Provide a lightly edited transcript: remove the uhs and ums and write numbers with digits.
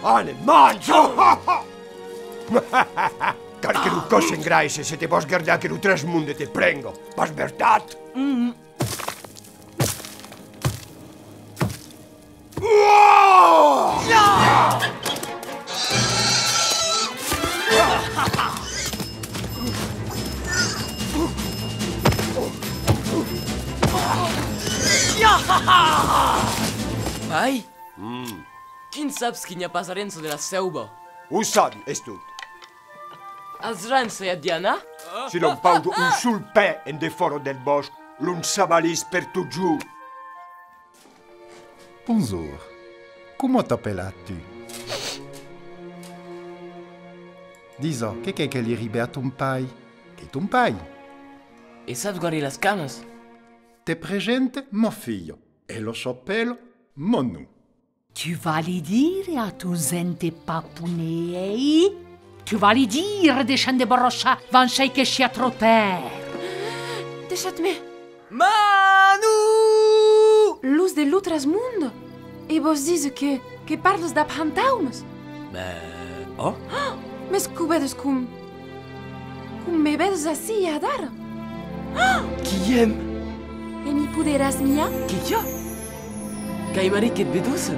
Ale mangio! Calque du cos engraise, se te vols guardar que du trasmunde te prengo. Vas veritat? Pai? Quin saps quina passarença de la selva? Ho sabi, és tot. Els rans e Diana? Si non pauso un sul pè en de foro del bosc, l'un s'avalís per tot giù. Bonjour. Comment t'appelles-tu? Dis-o, che che li ribe a ton pai? Che ton pai? E saps guardare les cames? Te presente mon figlio e lo s'appelle Monu. Tu vas li dire a tu zente papunei? Tu vas li dire deixant de borrochar van sei que sia troter? Deixat-me. Manu! Luz de l'altre mundo. E vos diz que parles de fantaumes. Oh? Mas que vedes com me vedes assim a dar? Qui em? E mi poderàs miar? Que jo? Cai marit que et vedussen?